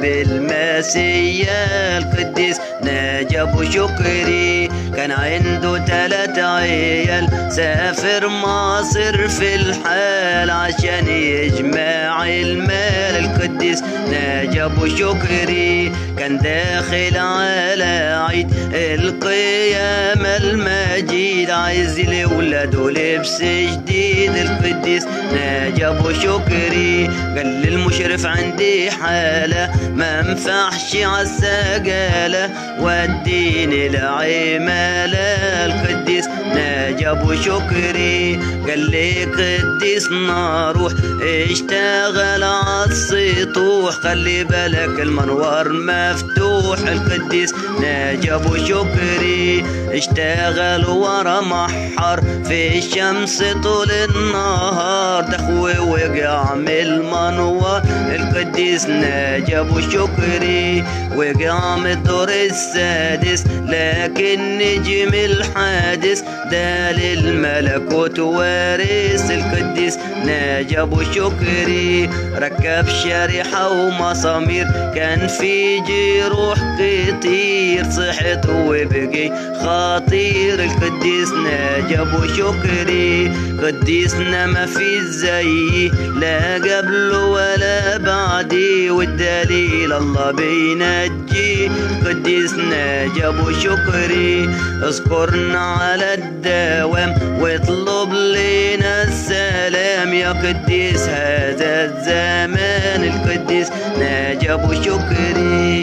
بالماسية القديس ناجي ابو شكري. كان عنده 3 عيال سافر مصر في الحال عشان يجمع المال القديس ناجي ابو شكري. كان داخل على عيد القيامة المجيد عايز لولاده لبس جديد القديس ناجي ابو شكري. قال للمشرف عندي حالة ما انفعش عالسجالة وديني لعمالة القديس ناجي ابو شكري. قال لي قديس نروح اشتغل عالسطوح خلي بالك المنور مفتوح القديس ناجي ابو شكري. اشتغل ورا محر في الشمس طول النهار دخوي وقع من المنور القديس ناجي ابو شكري. وقع من الدور السادس لكن نجم الحادث ده للملكوت وارث القديس ناجي ابو شكري. ركب شريحة ومسامير كان في جروح كتير صحت وبقي خطير القديس ناجي ابو شكري. قديسنا ما في زيه لا قبله ولا بعدي والدليل الله بينجي قديس ناجي ابو شكري. اذكرنا على الدوام واطلب لنا السلام يا قديس هذا الزمان القديس ناجي ابو شكري.